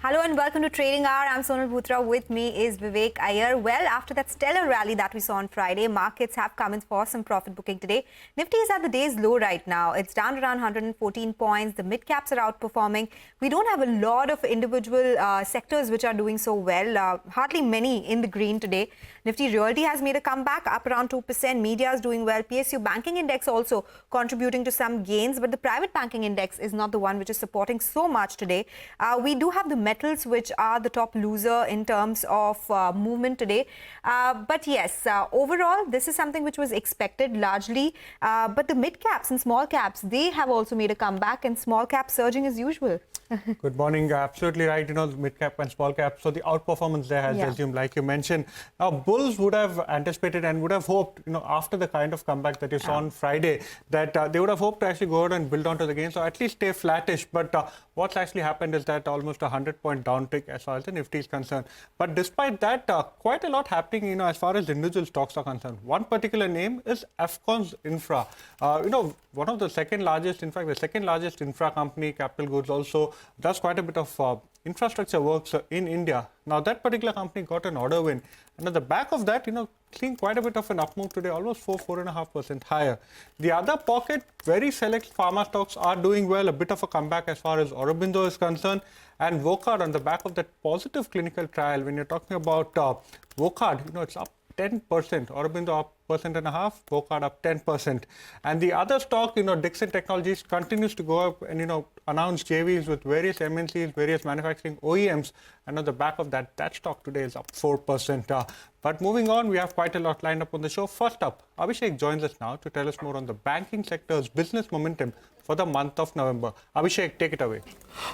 Hello and welcome to Trading Hour. I'm Sonal Bhutra. With me is Vivek Iyer. Well, after that stellar rally that we saw on Friday, markets have come in for some profit booking today. Nifty is at the day's low right now. It's down around 114 points. The mid caps are outperforming. We don't have a lot of individual sectors which are doing so well. Hardly many in the green today. Nifty Realty has made a comeback, up around 2%. Media is doing well. PSU Banking Index also contributing to some gains, but the private banking index is not the one which is supporting so much today. We do have the metals, which are the top loser in terms of movement today. But yes, overall, this is something which was expected largely. But the mid caps and small caps, they have also made a comeback, and small caps surging as usual. Good morning. Absolutely right. Mid cap and small cap. So the outperformance there has resumed, like you mentioned. Now, bulls would have anticipated and would have hoped, after the kind of comeback that you saw on Friday, that they would have hoped to actually go out and build onto the gains, or at least stay flattish. But what's actually happened is that almost a 100-point downtick as far as the Nifty is concerned. But despite that, quite a lot happening, as far as individual stocks are concerned. One particular name is Afcons Infra. One of the second largest, in fact, the second largest infra company, capital goods also, does quite a bit of infrastructure works in India. Now, that particular company got an order win. And at the back of that, seeing quite a bit of an up move today, almost 4.5% higher. The other pocket, very select pharma stocks are doing well, a bit of a comeback as far as Aurobindo is concerned. And Vocard, on the back of that positive clinical trial, when you're talking about Vocard, it's up 10%. Aurobindo up 1.5%, Vocard up 10%. And the other stock, Dixon Technologies continues to go up and, announce JVs with various MNCs, various manufacturing OEMs. And on the back of that, that stock today is up 4%. But moving on, we have quite a lot lined up on the show. First up, Abhishek joins us now to tell us more on the banking sector's business momentum for the month of November. Abhishek, take it away.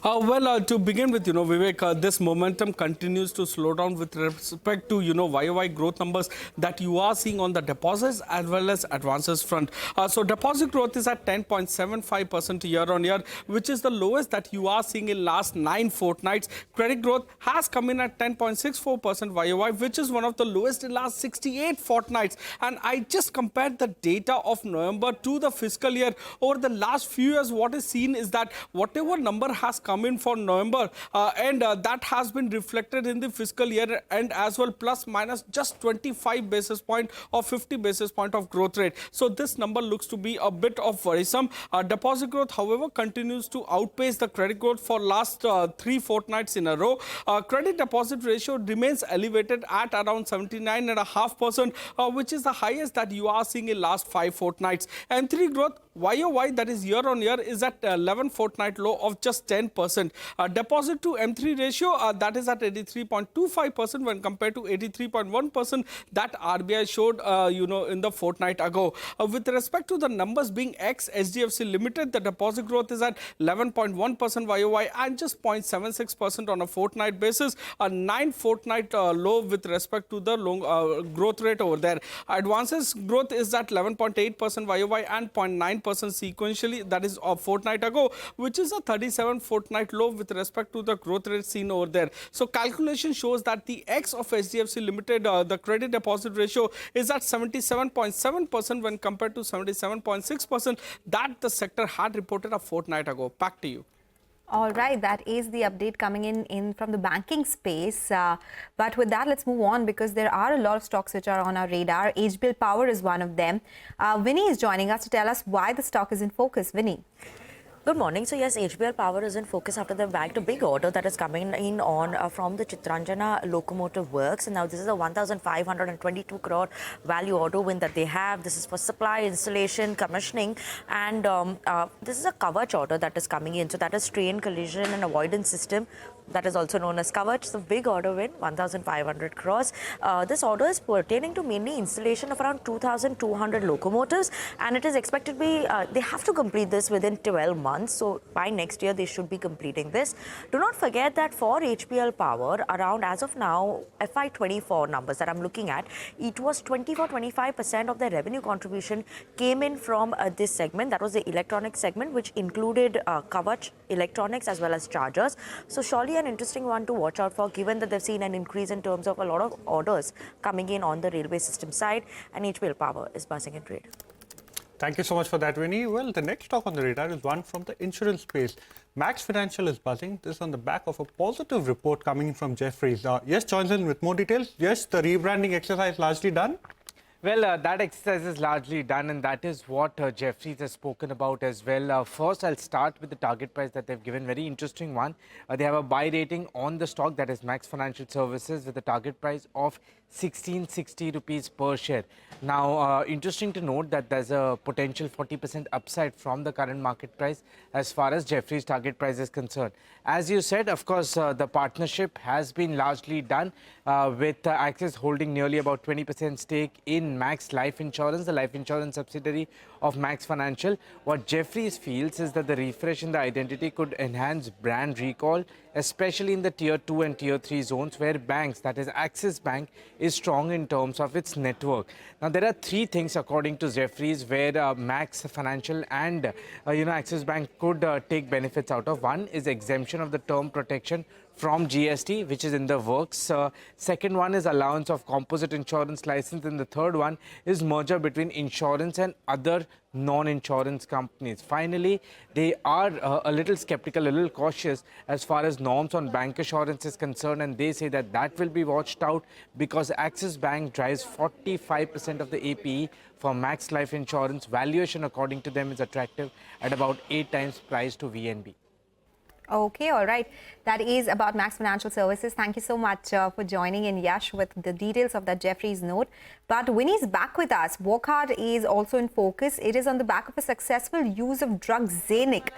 To begin with, Vivek, this momentum continues to slow down with respect to, YOY growth numbers that you are seeing on the deposits as well as advances front. So deposit growth is at 10.75% year on year, which is the lowest that you are seeing in last 9 fortnights. Credit growth has come in at 10.64% YOY, which is one of the lowest in last 68 fortnights. And I just compared the data of November to the fiscal year. Over the last few years, what is seen is that whatever number has come in for November, that has been reflected in the fiscal year and as well, plus minus just 25 basis point or 50 basis point of growth rate. So this number looks to be a bit of worrisome. Deposit growth, however, continues to outpace the credit growth for last 3 fortnights in a row. Credit deposit ratio remains elevated at around 79.5%, which is the highest that you are seeing in last 5 fortnights. M3 growth, YOY, that is year on year, is at 11 fortnight low of just 10%. Deposit to M3 ratio, that is at 83.25% when compared to 83.1% that RBI showed, in the fortnight ago. With respect to the numbers being ex SDFC Limited, the deposit growth is at 11.1% YOY and just 0.76% on a fortnight basis, a 9 fortnight low with respect to the growth rate over there. Advances growth is at 11.8% YOY and 0.9% sequentially, that is a fortnight ago, which is a 37 fortnight low with respect to the growth rate seen over there. So calculation shows that the X of SDFC Limited, the credit deposit ratio is at 77.7% when compared to 77.6% that the sector had reported a fortnight ago. Back to you. All right, that is the update coming in from the banking space. But with that, let's move on because there are a lot of stocks which are on our radar. HBL Power is one of them. Vinny is joining us to tell us why the stock is in focus. Vinny. Good morning. So yes, HBL Power is in focus after the bagged a big order that is coming in on from the Chitranjana Locomotive Works. And now this is a 1,522 crore value order win that they have. This is for supply, installation, commissioning, and this is a Kavach order that is coming in. So that is train collision and avoidance system. That is also known as Kavach. It's a big order win, 1,500 crores. This order is pertaining to mainly installation of around 2,200 locomotives, and it is expected to be, they have to complete this within 12 months. So by next year, they should be completing this. Do not forget that for HBL Power, around as of now, FY24 numbers that I'm looking at, it was 24-25% of the revenue contribution came in from this segment. That was the electronics segment, which included Kavach electronics as well as chargers. So surely an interesting one to watch out for, given that they've seen an increase in terms of a lot of orders coming in on the railway system side, and HBL Power is buzzing in trade. Thank you so much for that, Winnie. Well, the next stock on the radar is one from the insurance space. Max Financial is buzzing. This on the back of a positive report coming in from Jefferies. Yes, joins in with more details. Yes, the rebranding exercise largely done. Well, that exercise is largely done, and that is what Jefferies has spoken about as well. First, I'll start with the target price that they've given. Very interesting one. They have a buy rating on the stock, that is Max Financial Services, with a target price of 1660 rupees per share. Now, interesting to note that there's a potential 40% upside from the current market price as far as Jefferies' target price is concerned. As you said, of course, the partnership has been largely done with Axis holding nearly about 20% stake in Max Life Insurance, the life insurance subsidiary of Max Financial. What Jefferies feels is that the refresh in the identity could enhance brand recall, especially in the tier 2 and tier 3 zones where banks, that is Axis Bank, is strong in terms of its network. Now, there are three things according to Jefferies where Max Financial and Axis Bank could take benefits out of. One is exemption of the term protection from GST, which is in the works. Second one is allowance of composite insurance license, and the third one is merger between insurance and other non-insurance companies. Finally, they are a little skeptical, a little cautious as far as norms on bank assurance is concerned, and they say that that will be watched out because Axis Bank drives 45% of the APE for Max Life Insurance. Valuation, according to them, is attractive at about 8 times price to VNB. Okay, all right. That is about Max Financial Services. Thank you so much for joining in, Yash, with the details of that Jefferies note. But Winnie's back with us. Wockhardt is also in focus. It is on the back of a successful use of drug Xenic.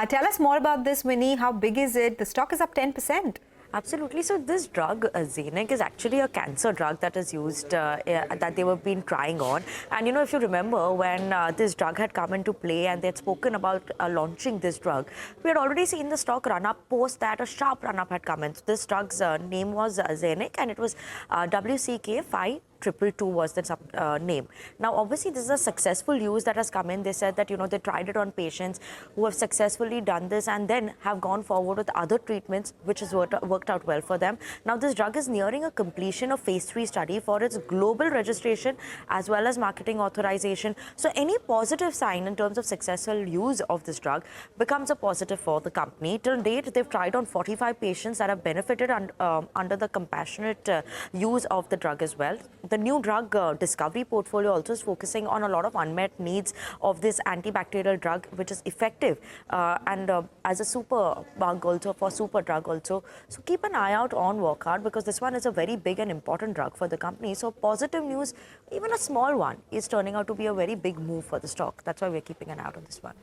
Tell us more about this, Winnie. How big is it? The stock is up 10%. Absolutely. So this drug, Sensex, is actually a cancer drug that is used, that they were been trying on. And, if you remember when this drug had come into play and they had spoken about launching this drug, we had already seen the stock run up. Post that, a sharp run up had come in. So this drug's name was Xenic, and it was WCK5. 222 was the name. Now, obviously, this is a successful use that has come in. They said that, they tried it on patients who have successfully done this and then have gone forward with other treatments, which has worked out well for them. Now, this drug is nearing a completion of phase 3 study for its global registration as well as marketing authorization. So, any positive sign in terms of successful use of this drug becomes a positive for the company. Till date, they've tried on 45 patients that have benefited under the compassionate use of the drug as well. The new drug discovery portfolio also is focusing on a lot of unmet needs of this antibacterial drug, which is effective and as a super bug also, for super drug also. So keep an eye out on Wockhardt because this one is a very big and important drug for the company. So positive news, even a small one, is turning out to be a very big move for the stock. That's why we're keeping an eye out on this one.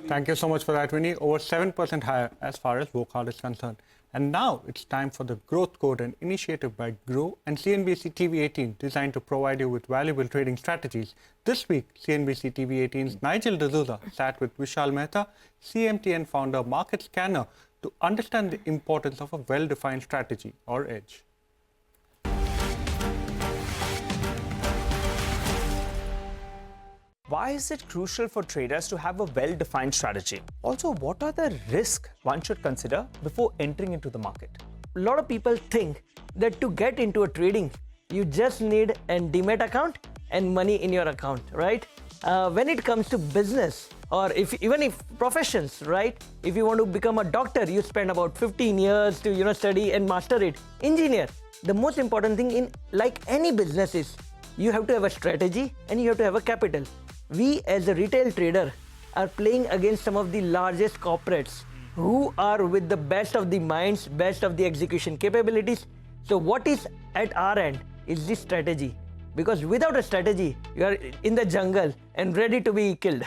Thank you so much for that, Winnie. Over 7% higher as far as Wockhardt is concerned. And now it's time for the Growth Code, an initiative by Grow and CNBC-TV18 designed to provide you with valuable trading strategies. This week, CNBC-TV18's Nigel D'Souza sat with Vishal Mehta, CMTN founder, market scanner, to understand the importance of a well-defined strategy or edge. Why is it crucial for traders to have a well-defined strategy? Also, what are the risks one should consider before entering into the market? A lot of people think that to get into a trading, you just need a demat account and money in your account, right? When it comes to business or even if professions, right? If you want to become a doctor, you spend about 15 years to study and master it. Engineer, the most important thing in like any business is you have to have a strategy and you have to have a capital. We as a retail trader are playing against some of the largest corporates who are with the best of the minds, best of the execution capabilities. So what is at our end is this strategy. Because without a strategy, you are in the jungle and ready to be killed.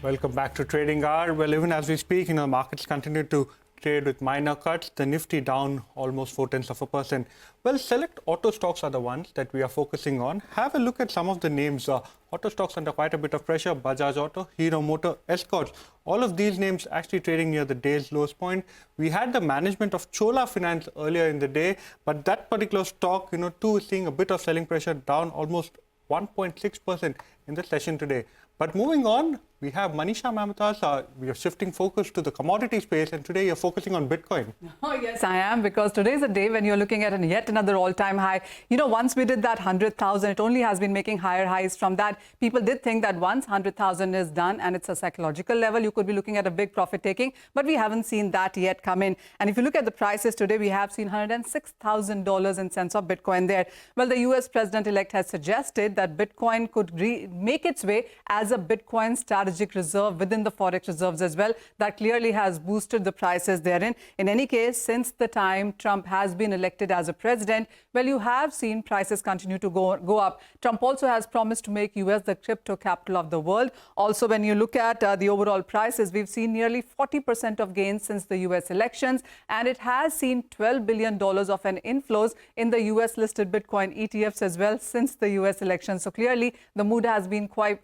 Welcome back to Trading Hour. Well, even as we speak, markets continue to trade with minor cuts. The Nifty down almost 0.4%. Well, select auto stocks are the ones that we are focusing on. Have a look at some of the names. Auto stocks under quite a bit of pressure. Bajaj Auto, Hero Motor, Escorts. All of these names actually trading near the day's lowest point. We had the management of Chola Finance earlier in the day, but that particular stock, too, is seeing a bit of selling pressure, down almost 1.6%. in the session today. But moving on, we have Manisha Mamtas. We are shifting focus to the commodity space, and today you're focusing on Bitcoin. Oh, yes, I am, because today is a day when you're looking at yet another all-time high. You know, once we did that 100,000, it only has been making higher highs from that. People did think that once 100,000 is done and it's a psychological level, you could be looking at a big profit taking, but we haven't seen that yet come in. And if you look at the prices today, we have seen $106,000 in cents of Bitcoin there. Well, the US president-elect has suggested that Bitcoin could make its way as a Bitcoin strategic reserve within the forex reserves as well. That clearly has boosted the prices therein. In any case, since the time Trump has been elected as a president, well, you have seen prices continue to go up. Trump also has promised to make US the crypto capital of the world. Also, when you look at the overall prices, we've seen nearly 40% of gains since the US elections, and it has seen $12 billion of an inflows in the US listed Bitcoin ETFs as well since the US election. So clearly, the mood has been quite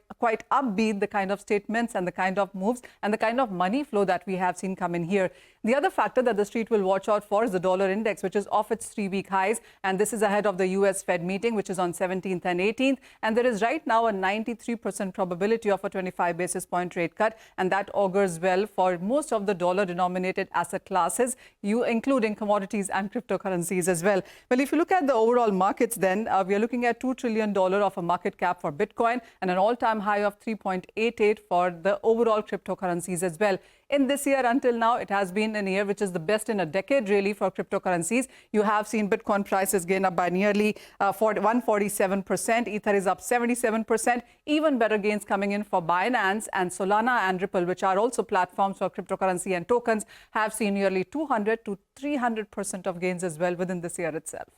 upbeat, the kind of statements and the kind of moves and the kind of money flow that we have seen come in here. The other factor that the street will watch out for is the dollar index, which is off its 3-week highs. And this is ahead of the US Fed meeting, which is on 17th and 18th. And there is right now a 93% probability of a 25 basis point rate cut. And that augurs well for most of the dollar denominated asset classes, including commodities and cryptocurrencies as well. Well, if you look at the overall markets, then we are looking at $2 trillion of a market cap for Bitcoin and an all-time high of 3.88 for the overall cryptocurrencies as well. In this year until now, it has been a year which is the best in a decade, really, for cryptocurrencies. You have seen Bitcoin prices gain up by nearly 147%. Ether is up 77%. Even better gains coming in for Binance and Solana and Ripple, which are also platforms for cryptocurrency and tokens, have seen nearly 200 to 300% of gains as well within this year itself.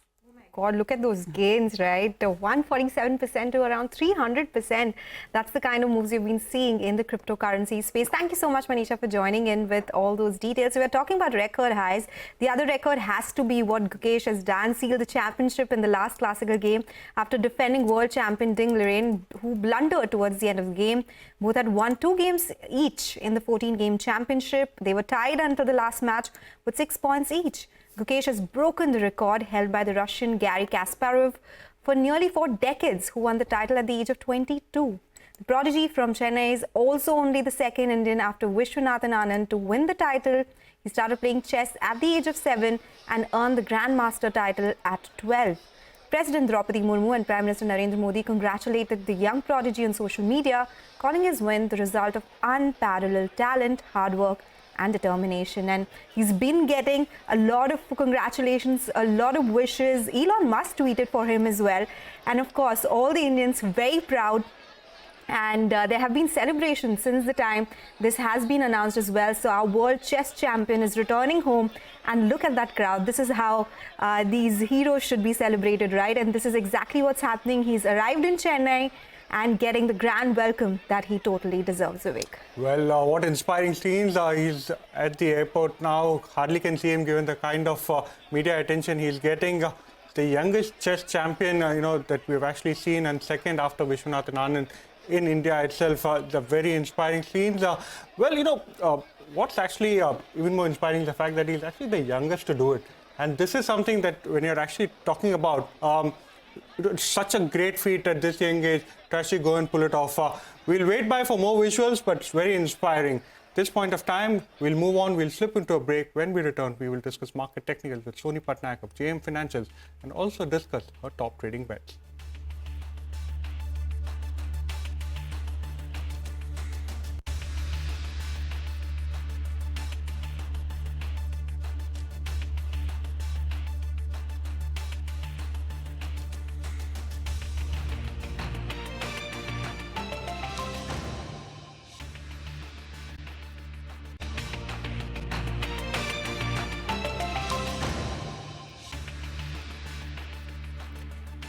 God, look at those gains, right? 147% to around 300%. That's the kind of moves you've been seeing in the cryptocurrency space. Thank you so much, Manisha, for joining in with all those details. We're talking about record highs. The other record has to be what Gukesh has done, sealed the championship in the last classical game after defending world champion Ding Liren, who blundered towards the end of the game. Both had won 2 games each in the 14-game championship. They were tied until the last match with 6 points each. Gukesh has broken the record held by the Russian Garry Kasparov for nearly 4 decades, who won the title at the age of 22. The prodigy from Chennai is also only the second Indian after Vishwanathan Anand to win the title. He started playing chess at the age of 7 and earned the Grandmaster title at 12. President Draupadi Murmu and Prime Minister Narendra Modi congratulated the young prodigy on social media, calling his win the result of unparalleled talent, hard work, and determination. And he's been getting a lot of congratulations, a lot of wishes. Elon Musk tweeted for him as well. And of course, all the Indians very proud. And there have been celebrations since the time this has been announced as well. So our world chess champion is returning home. And look at that crowd. This is how these heroes should be celebrated, right? And this is exactly what's happening. He's arrived in Chennai and getting the grand welcome that he totally deserves, Vivek. Well, what inspiring scenes. He's at the airport now. Hardly can see him given the kind of media attention he's getting. The youngest chess champion, that we've actually seen, and second after Vishwanathan Anand in India itself. The very inspiring scenes. What's actually even more inspiring is the fact that he's actually the youngest to do it. And this is something that when you're actually talking about, it's such a great feat at this young age to actually go and pull it off. We'll wait for more visuals, but it's very inspiring. This point of time, we'll move on. We'll slip into a break. When we return, we will discuss market technicals with Soni Patnaik of JM Financials and also discuss her top trading bets.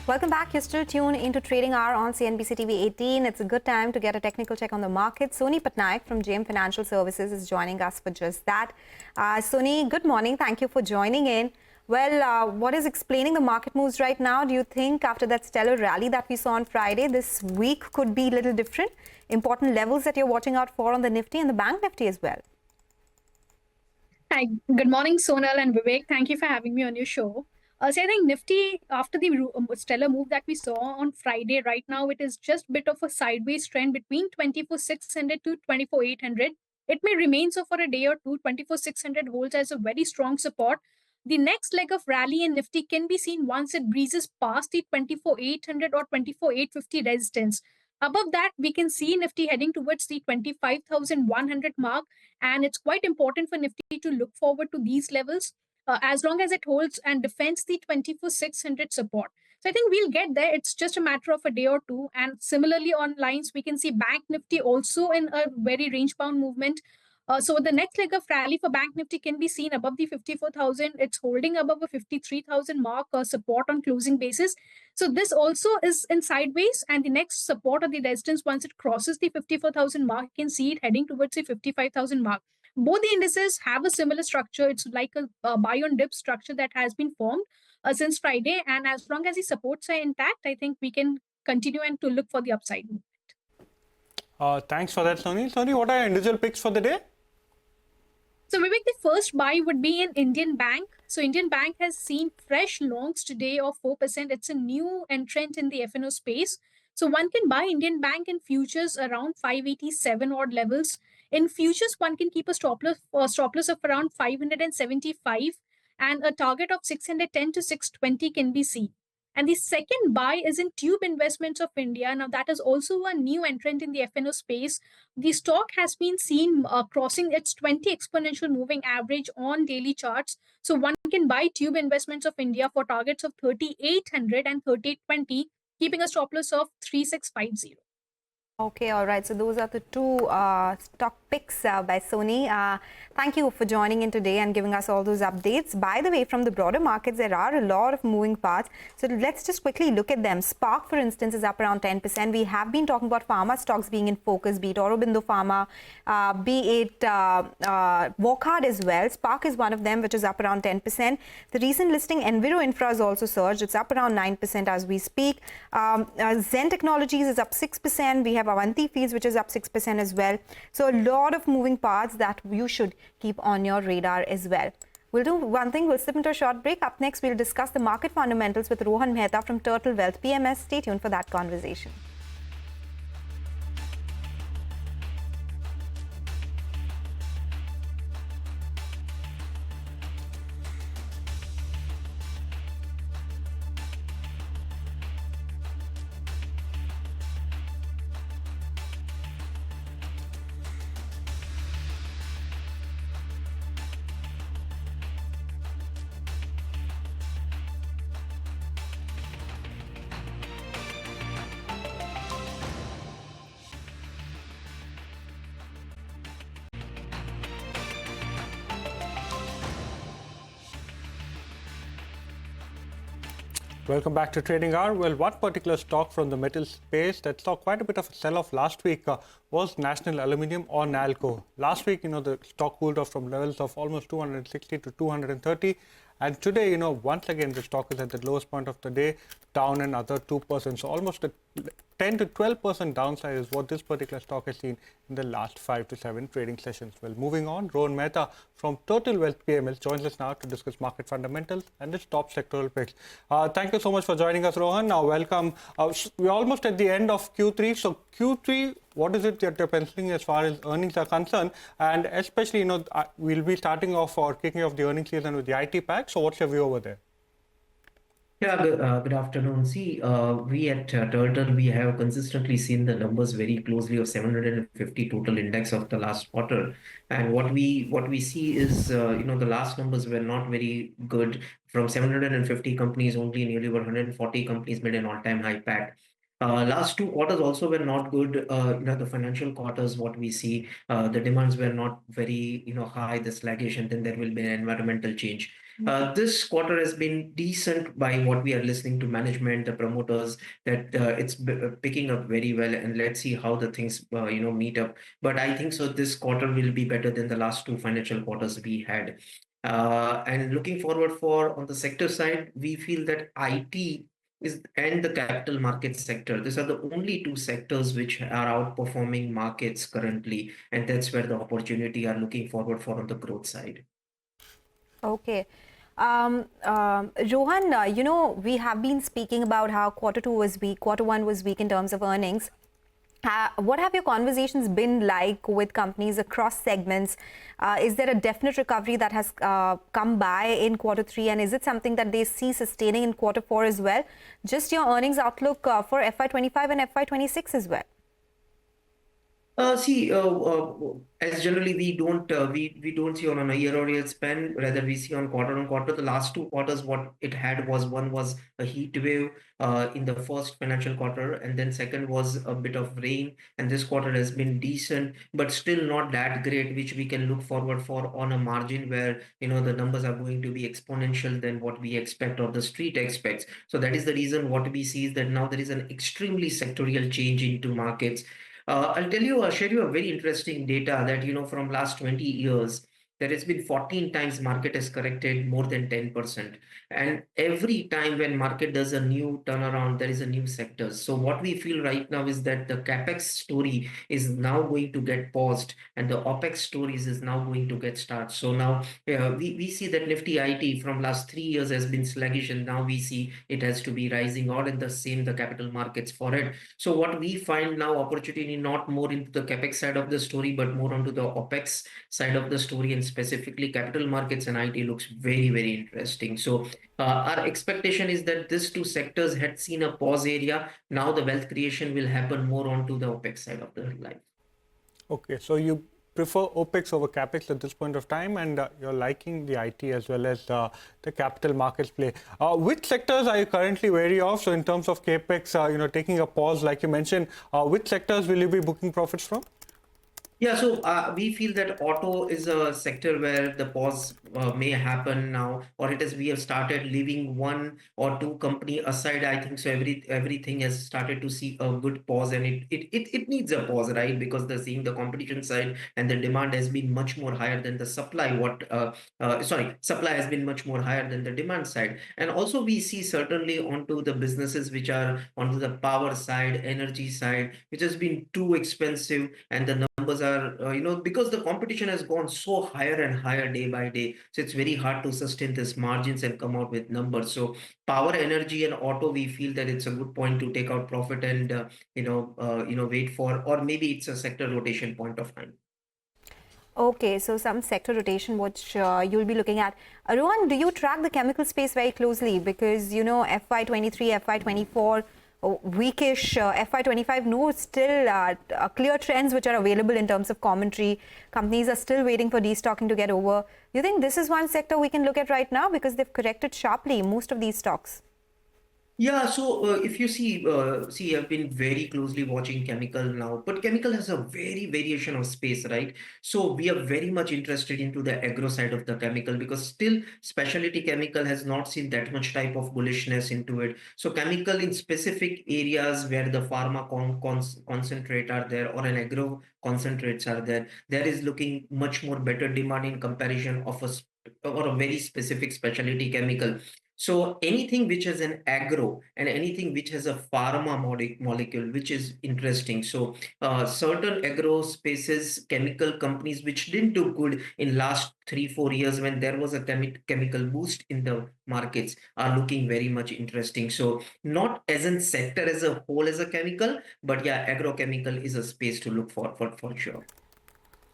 Welcome back. You're still tuned into Trading Hour on CNBC-TV18. It's a good time to get a technical check on the market. Soni Patnaik from JM Financial Services is joining us for just that. Soni, good morning. Thank you for joining in. Well, what is explaining the market moves right now? Do you think after that stellar rally that we saw on Friday, this week could be a little different? Important levels that you're watching out for on the Nifty and the Bank Nifty as well. Hi, good morning, Sonal and Vivek. Thank you for having me on your show. So I think Nifty, after the stellar move that we saw on Friday, right now it is just bit of a sideways trend between 24,600 to 24,800. It may remain so for a day or two. 24,600 holds as a very strong support. The next leg of rally in Nifty can be seen once it breezes past the 24,800 or 24,850 resistance. Above that, we can see Nifty heading towards the 25,100 mark, and it's quite important for Nifty to look forward to these levels as long as it holds and defends the 24,600 support. So I think we'll get there. It's just a matter of a day or two. And similarly, on lines, we can see Bank Nifty also in a very range bound movement. So the next leg of rally for Bank Nifty can be seen above the 54,000. It's holding above a 53,000 mark support on closing basis. So this also is in sideways, and the next support or the resistance once it crosses the 54,000 mark, you can see it heading towards the 55,000 mark. Both the indices have a similar structure. It's like a buy on dip structure that has been formed since Friday. And as long as the supports are intact, I think we can continue and to look for the upside. Thanks for that, Sony. Sony, what are your individual picks for the day? So Vivek, the first buy would be in Indian Bank. So Indian Bank has seen fresh longs today of 4%. It's a new entrant in the F&O space. So one can buy Indian Bank in futures around 587 odd levels. In futures, one can keep a stop loss of around 575, and a target of 610 to 620 can be seen. And the second buy is in Tube Investments of India. Now, that is also a new entrant in the F&O space. The stock has been seen crossing its 20 exponential moving average on daily charts. So one can buy Tube Investments of India for targets of 3,800 and 3,820, keeping a stop loss of 3,650. Okay, all right. So those are the two stock picks by Sony. Thank you for joining in today and giving us all those updates. By the way, from the broader markets, there are a lot of moving parts. So let's just quickly look at them. Spark, for instance, is up around 10%. We have been talking about pharma stocks being in focus, be it Aurobindo Pharma, be it Wockhardt as well. Spark is one of them, which is up around 10%. The recent listing, Enviro Infra, has also surged. It's up around 9% as we speak. Zen Technologies is up 6%. We have Avanti Feeds, which is up 6% as well. So a lot of moving parts that you should keep on your radar as well. We'll do one thing. We'll slip into a short break. Up next, we'll discuss the market fundamentals with Rohan Mehta from Turtle Wealth PMS. Stay tuned for that conversation. Welcome back to Trading Hour. Well, one particular stock from the metal space that saw quite a bit of a sell-off last week was National Aluminium or NALCO. Last week, the stock cooled off from levels of almost 260 to 230. And today, once again, the stock is at the lowest point of the day, down another 2%. So almost a 10 to 12% downside is what this particular stock has seen in the last 5 to 7 trading sessions. Well, moving on, Rohan Mehta from Turtle Wealth PMS joins us now to discuss market fundamentals and its top sectoral picks. Thank you so much for joining us, Rohan. Now, welcome. We're almost at the end of Q3. So Q3, what is it that you're penciling as far as earnings are concerned? And especially, we'll be starting off or kicking off the earnings season with the IT pack. So what's your view over there? Yeah, good afternoon. See, we at Turtle, we have consistently seen the numbers very closely of 750 total index of the last quarter. And what we see is, the last numbers were not very good. From 750 companies, only nearly 140 companies made an all-time high pack. Last 2 quarters also were not good. The financial quarters, what we see, the demands were not very, high, the sluggish, and then there will be an environmental change. This quarter has been decent by what we are listening to management, the promoters, that it's picking up very well, and let's see how the things, meet up. But I think so this quarter will be better than the last 2 financial quarters we had. And looking forward on the sector side, we feel that IT and the capital market sector, these are the only 2 sectors which are outperforming markets currently, and that's where the opportunity are looking forward for on the growth side. Okay. Rohan, we have been speaking about how quarter two was weak, quarter one was weak in terms of earnings. What have your conversations been like with companies across segments? Is there a definite recovery that has come by in quarter three, and is it something that they see sustaining in quarter four as well? Just your earnings outlook for FY25 and FY26 as well. As generally we don't see on a year-on-year span, rather we see on quarter-on-quarter. The last 2 quarters, what it had was one was a heat wave in the first financial quarter, and then second was a bit of rain. And this quarter has been decent, but still not that great, which we can look forward for on a margin where the numbers are going to be exponential than what we expect or the street expects. So that is the reason what we see is that now there is an extremely sectorial change into markets. I'll share you a very interesting data that, from last 20 years, there has been 14 times market has corrected more than 10%. And every time when market does a new turnaround, there is a new sector. So what we feel right now is that the capex story is now going to get paused and the opex stories is now going to get started. So now we see that Nifty IT from last 3 years has been sluggish, and now we see it has to be rising on, and the same the capital markets for it. So what we find now opportunity not more into the capex side of the story, but more onto the opex side of the story, and specifically capital markets and IT looks very, very interesting. So our expectation is that these two sectors had seen a pause area. Now the wealth creation will happen more onto the OPEX side of the life. Okay, so you prefer OPEX over CAPEX at this point of time, and you're liking the IT as well as the capital markets play. Which sectors are you currently wary of? So in terms of CAPEX, taking a pause, like you mentioned, which sectors will you be booking profits from? Yeah, so we feel that auto is a sector where the pause may happen now, or we have started leaving one or two company aside. I think so. Everything has started to see a good pause, and it needs a pause, right? Because seeing the competition side and the demand has been much more higher than the supply. Supply has been much more higher than the demand side, and also we see certainly onto the businesses which are onto the power side, energy side, which has been too expensive, and the numbers are because the competition has gone so higher and higher day by day, so it's very hard to sustain this margins and come out with numbers. So power, energy and auto, we feel that it's a good point to take out profit and wait for, or maybe it's a sector rotation point of time. Okay, so some sector rotation which you'll be looking at. Rohan, do you track the chemical space very closely? Because FY23, FY24 weakish, FY25, no, still clear trends which are available in terms of commentary. Companies are still waiting for destocking to get over. You think this is one sector we can look at right now because they've corrected sharply, most of these stocks? Yeah, so if you see, I've been very closely watching chemical now, but chemical has a very variation of space, right? So we are very much interested into the agro side of the chemical, because still specialty chemical has not seen that much type of bullishness into it. So chemical in specific areas where the pharma concentrate are there, or an agro concentrates are there, there is looking much more better demand in comparison of a very specific specialty chemical. So anything which has an agro and anything which has a pharma molecule, which is interesting. So certain agro spaces, chemical companies which didn't do good in last 3-4 years when there was a chemical boost in the markets, are looking very much interesting. So not as a sector as a whole as a chemical, but yeah, agrochemical is a space to look for sure.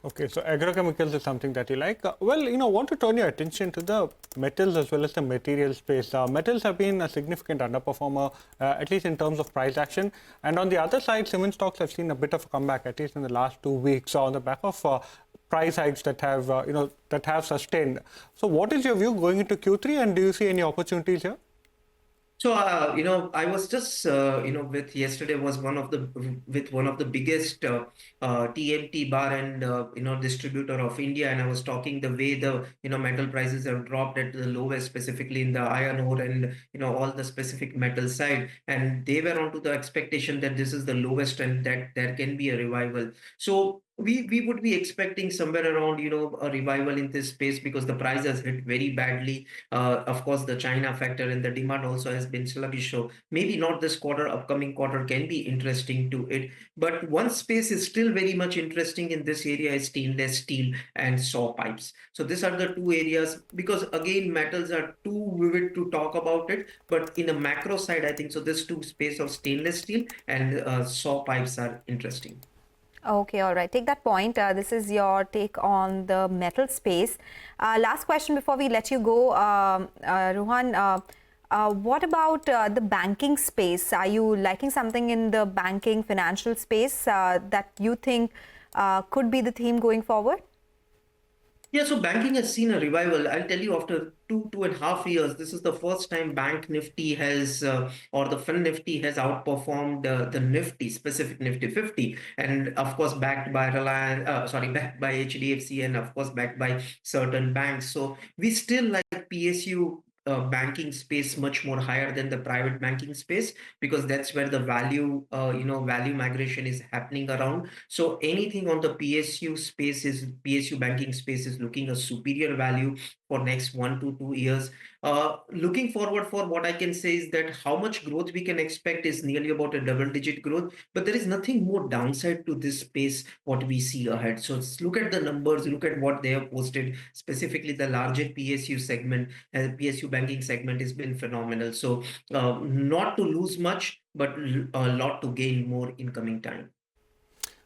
Okay, so agrochemicals is something that you like. Want to turn your attention to the metals as well as the material space. Metals have been a significant underperformer, at least in terms of price action. And on the other side, cement stocks have seen a bit of a comeback, at least in the last 2 weeks, on the back of price hikes that have sustained. So what is your view going into Q3, and do you see any opportunities here? So, I was just, with yesterday was one of the biggest TMT bar and, distributor of India. And I was talking the way the, metal prices have dropped at the lowest, specifically in the iron ore and, all the specific metal side. And they were onto the expectation that this is the lowest and that there can be a revival. So we would be expecting somewhere around, a revival in this space because the price has hit very badly. Of course, the China factor and the demand also has been sluggish. So maybe not this quarter, upcoming quarter can be interesting to it. But one space is still very much interesting in this area is stainless steel and saw pipes. So these are the two areas because again, metals are too vivid to talk about it. But in a macro side, I think so. This two space of stainless steel and saw pipes are interesting. Okay, all right. Take that point. This is your take on the metal space. Last question before we let you go, Rohan. What about the banking space? Are you liking something in the banking financial space that you think could be the theme going forward? Yeah, so banking has seen a revival. I'll tell you, after 2.5 years, this is the first time Bank Nifty has, or the Fin Nifty has outperformed the Nifty, specific Nifty 50, and of course backed by backed by HDFC, and of course backed by certain banks. So we still like PSU. Banking space much more higher than the private banking space because that's where the value migration is happening around. So anything on the PSU banking space is looking a superior value for next 1 to 2 years. Looking forward, for what I can say is that how much growth we can expect is nearly about a double-digit growth, but there is nothing more downside to this space what we see ahead. So look at the numbers, look at what they have posted. Specifically, the larger PSU segment, PSU banking segment, has been phenomenal. So not to lose much, but a lot to gain more in coming time.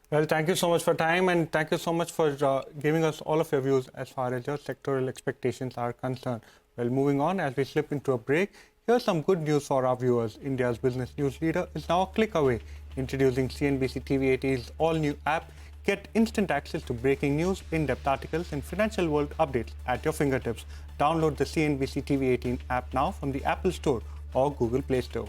Well, thank you so much for time, and thank you so much for giving us all of your views as far as your sectoral expectations are concerned. Well, moving on, as we slip into a break, here's some good news for our viewers. India's business news leader is now a click away. Introducing CNBC-TV18's all-new app. Get instant access to breaking news, in-depth articles, and financial world updates at your fingertips. Download the CNBC-TV18 app now from the Apple Store or Google Play Store.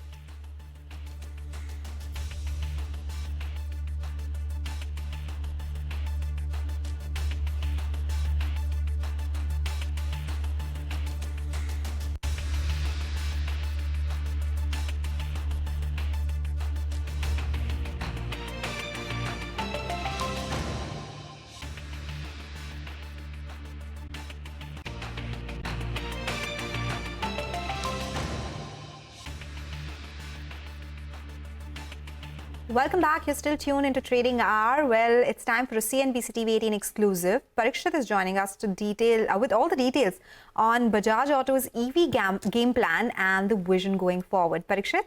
Welcome back. You're still tuned into Trading Hour. Well, it's time for a CNBC TV18 exclusive. Parikshit is joining us to detail with all the details on Bajaj Auto's EV game plan and the vision going forward. Parikshit?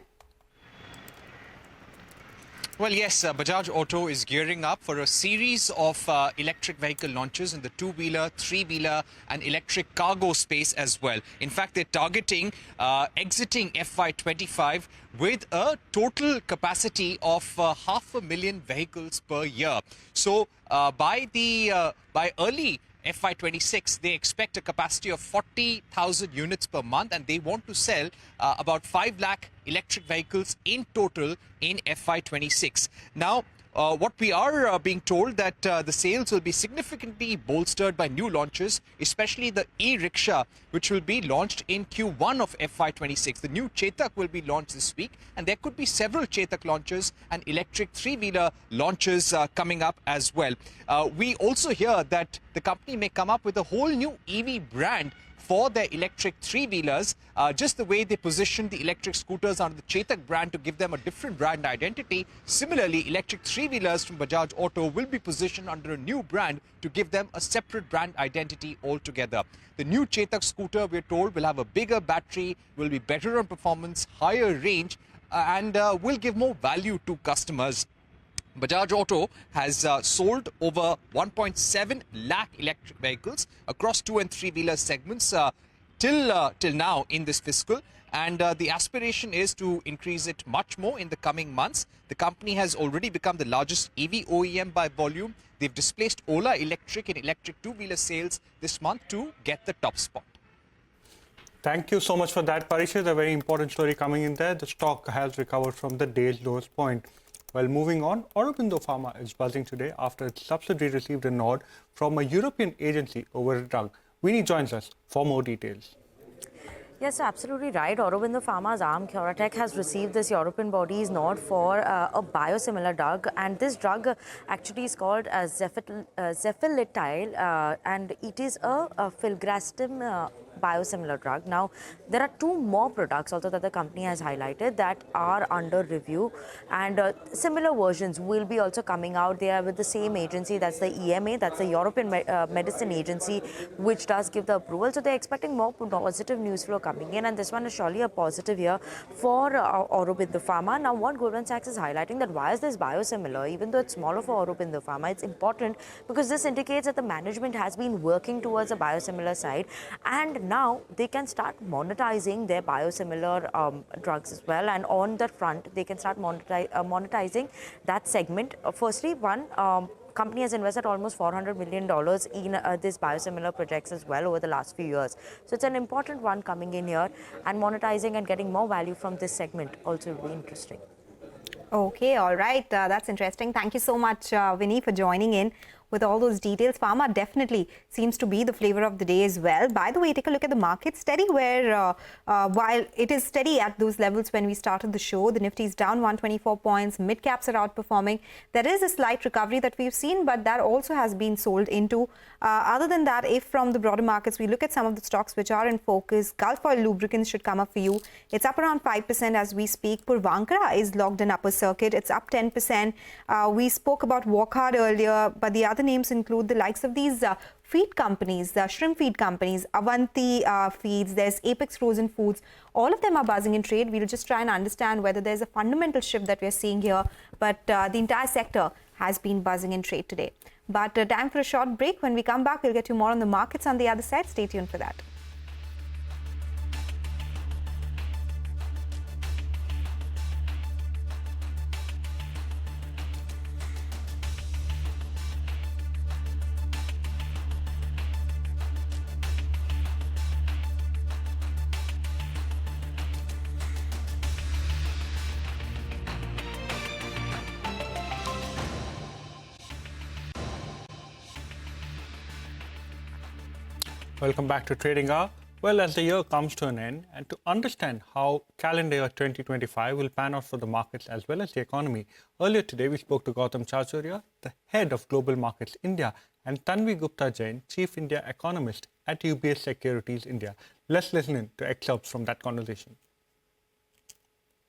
Well, yes, Bajaj Auto is gearing up for a series of electric vehicle launches in the two-wheeler, three-wheeler and electric cargo space as well. In fact, they're targeting exiting FY25 with a total capacity of 500,000 vehicles per year. So by early FY26, they expect a capacity of 40,000 units per month, and they want to sell about 5 lakh electric vehicles in total in FY26. Now, what we are being told that the sales will be significantly bolstered by new launches, especially the e-rickshaw, which will be launched in Q1 of FY26. The new Chetak will be launched this week, and there could be several Chetak launches and electric three-wheeler launches coming up as well. We also hear that the company may come up with a whole new EV brand for their electric three-wheelers, just the way they positioned the electric scooters under the Chetak brand to give them a different brand identity. Similarly, electric three-wheelers from Bajaj Auto will be positioned under a new brand to give them a separate brand identity altogether. The new Chetak scooter, we're told, will have a bigger battery, will be better on performance, higher range, and will give more value to customers. Bajaj Auto has sold over 1.7 lakh electric vehicles across two and three-wheeler segments till now in this fiscal, and the aspiration is to increase it much more in the coming months. The company has already become the largest EV OEM by volume. They've displaced Ola Electric in electric two-wheeler sales this month to get the top spot. Thank you so much for that, Parikshit. A very important story coming in there. The stock has recovered from the day's lowest point. Well, moving on, Aurobindo Pharma is buzzing today after its subsidiary received a nod from a European agency over a drug. Winnie joins us for more details. Yes, absolutely right. Aurobindo Pharma's arm, UltraTech, has received this European body's nod for a biosimilar drug, and this drug actually is called Zephyllitile, and it is a filgrastim biosimilar drug. Now, there are two more products also that the company has highlighted that are under review, and similar versions will be also coming out. They are with the same agency, that's the EMA, that's the European Medicine Agency, which does give the approval. So they're expecting more positive news flow coming in, and this one is surely a positive here for Aurobindo Pharma. Now, what Goldman Sachs is highlighting that why is this biosimilar, even though it's smaller for Aurobindo Pharma, it's important because this indicates that the management has been working towards a biosimilar side, and now they can start monetizing their biosimilar drugs as well, and on that front they can start monetizing that segment. Firstly, one company has invested almost $400 million in this biosimilar projects as well over the last few years. So it's an important one coming in here, and monetizing and getting more value from this segment also will be interesting. Okay, all right. That's interesting. Thank you so much, Vinny, for joining in with all those details. Pharma definitely seems to be the flavor of the day as well. By the way, take a look at the market. Steady where, while it is steady at those levels when we started the show, the Nifty is down 124 points. Mid-caps are outperforming. There is a slight recovery that we've seen, but that also has been sold into. Other than that, if from the broader markets, we look at some of the stocks which are in focus, Gulf Oil Lubricants should come up for you. It's up around 5% as we speak. Puravankara is logged in upper circuit. It's up 10%. We spoke about Wockhardt earlier, but the other names include the likes of these feed companies, shrimp feed companies, Avanti Feeds, there's Apex Frozen Foods. All of them are buzzing in trade. We'll just try and understand whether there's a fundamental shift that we're seeing here, but the entire sector has been buzzing in trade today. But time for a short break. When we come back, we'll get you more on the markets on the other side. Stay tuned for that. Welcome back to Trading Hour. Well, as the year comes to an end, and to understand how calendar year 2025 will pan out for the markets as well as the economy, earlier today we spoke to Gautam Chachuria, the head of Global Markets India, and Tanvi Gupta Jain, Chief India Economist at UBS Securities India. Let's listen in to excerpts from that conversation.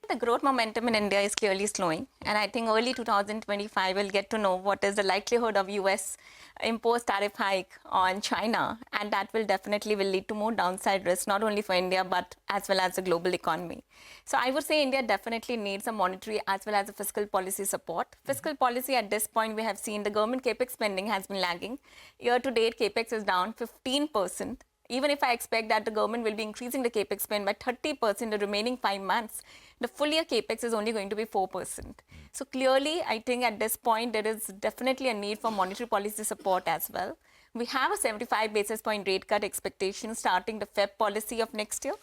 The growth momentum in India is clearly slowing, and I think early 2025 we'll get to know what is the likelihood of US imposed tariff hike on China, and that will definitely lead to more downside risk, not only for India but as well as the global economy. So I would say India definitely needs a monetary as well as a fiscal policy support. Fiscal policy at this point, we have seen the government capex spending has been lagging. Year to date, capex is down 15%. Even if I expect that the government will be increasing the capex spend by 30% the remaining 5 months, the full year capex is only going to be 4%. So clearly, I think at this point, there is definitely a need for monetary policy support as well. We have a 75 basis point rate cut expectation starting the Feb policy of next year.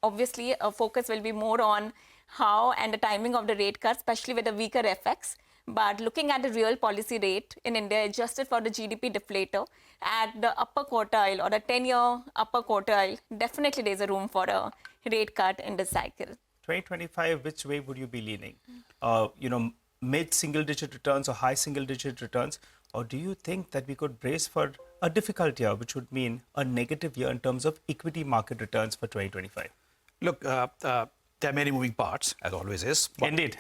Obviously, a focus will be more on how and the timing of the rate cut, especially with the weaker FX. But looking at the real policy rate in India, adjusted for the GDP deflator, at the upper quartile or the 10-year upper quartile, definitely there's a room for a rate cut in this cycle. 2025, which way would you be leaning? Mid-single-digit returns or high single-digit returns? Or do you think that we could brace for a difficult year, which would mean a negative year in terms of equity market returns for 2025? Look, there are many moving parts, as always is. But, Indeed.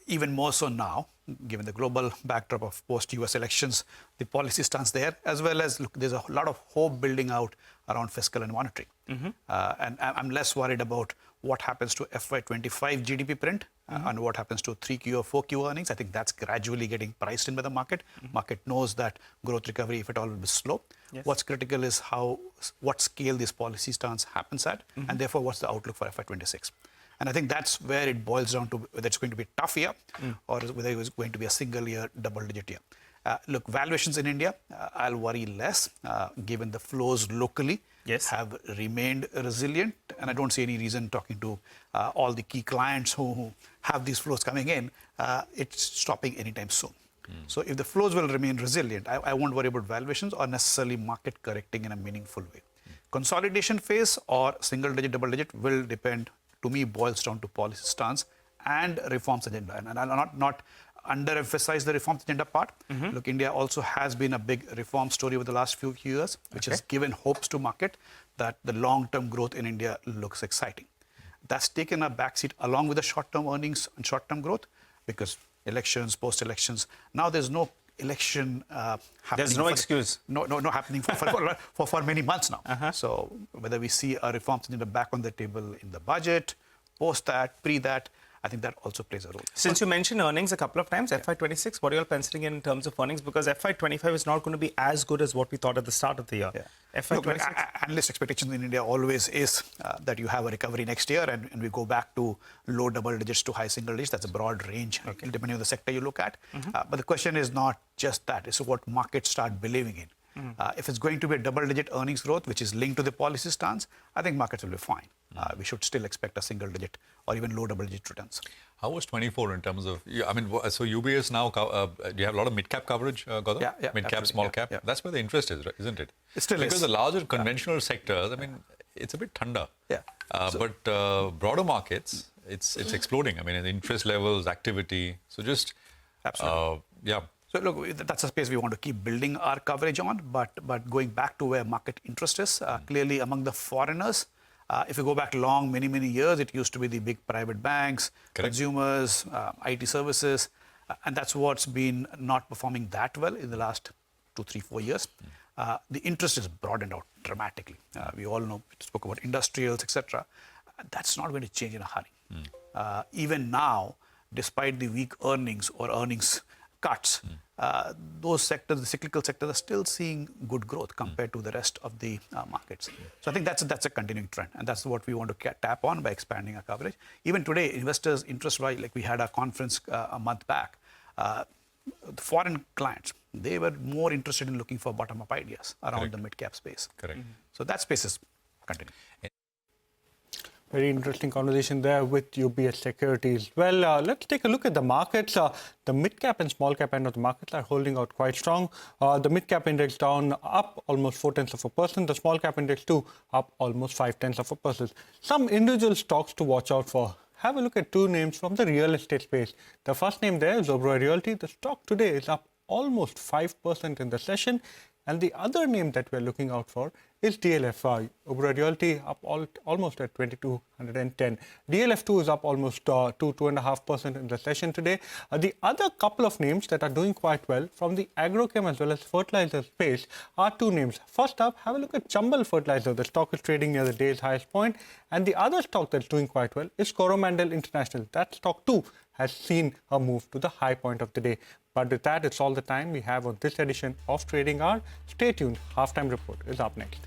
Even more so now, given the global backdrop of post-US elections, the policy stance there, as well as, look, there's a lot of hope building out around fiscal and monetary. And I'm less worried about what happens to FY25 GDP print and what happens to 3Q or 4Q earnings. I think that's gradually getting priced in by the market. Market knows that growth recovery, if at all, will be slow. Yes. What's critical is what scale this policy stance happens at, and therefore what's the outlook for FY26. And I think that's where it boils down to whether it's going to be a tough year or whether it was going to be a single year, double-digit year. Look, valuations in India, I'll worry less, given the flows locally have remained resilient. And I don't see any reason, talking to all the key clients who have these flows coming in, it's stopping anytime soon. So if the flows will remain resilient, I won't worry about valuations or necessarily market correcting in a meaningful way. consolidation phase or single digit, double digit will depend, to me, boils down to policy stance and reforms agenda. And I'll not underemphasize the reforms agenda part. Look, India also has been a big reform story over the last few years, which has given hopes to market that the long-term growth in India looks exciting. That's taken a backseat along with the short-term earnings and short-term growth because elections, post-elections, now there's no election happening. There's no excuse. No happening for many months now. So whether we see a reforms agenda back on the table in the budget, post that, pre that, I think that also plays a role. Since you mentioned earnings a couple of times, FY26, what are you all penciling in terms of earnings? Because FY25 is not going to be as good as what we thought at the start of the year. FY26. Analyst expectations in India always is that you have a recovery next year and we go back to low double digits to high single digits. That's a broad range, depending on the sector you look at. But the question is not just that. It's what markets start believing in. If it's going to be a double-digit earnings growth, which is linked to the policy stance, I think markets will be fine. We should still expect a single-digit or even low double-digit returns. How was 24 in terms of, I mean, so UBS now, do you have a lot of mid-cap coverage, Gautam? Yeah, mid-cap, small-cap? Yeah. That's where the interest is, right? Isn't it? It still is. Because the larger conventional sectors, I mean, it's a bit thunder. Yeah. But broader markets, it's exploding. I mean, the interest levels, activity. So just, Absolutely. So look, that's a space we want to keep building our coverage on, but going back to where market interest is, clearly among the foreigners, if you go back long, many years, it used to be the big private banks, consumers, IT services, and that's what's been not performing that well in the last 2, 3, 4 years. The interest is broadened out dramatically. We all know, we spoke about industrials, etc. That's not going to change in a hurry. Even now, despite the weak earnings or earnings cuts, those sectors, the cyclical sectors, are still seeing good growth compared to the rest of the markets. So I think that's a continuing trend, and that's what we want to tap on by expanding our coverage. Even today, investors' interest, like we had a conference a month back, the foreign clients, they were more interested in looking for bottom-up ideas around the mid-cap space. So that space is continuing. Very interesting conversation there with UBS Securities. Well, let's take a look at the markets. The mid-cap and small-cap end of the markets are holding out quite strong. The mid-cap index down up almost 0.4%. The small-cap index too up almost 0.5%. Some individual stocks to watch out for. Have a look at two names from the real estate space. The first name there is Oberoi Realty. The stock today is up almost 5% in the session. And the other name that we're looking out for is DLF. Oberoi Realty up almost at 2210. DLF2 is up almost 2.5% in the session today. The other couple of names that are doing quite well from the agrochem as well as fertilizer space are two names. First up, have a look at Chambal Fertilizer. The stock is trading near the day's highest point. And the other stock that's doing quite well is Coromandel International. That stock too has seen a move to the high point of the day. But with that, it's all the time we have on this edition of Trading Hour. Stay tuned. Halftime Report is up next.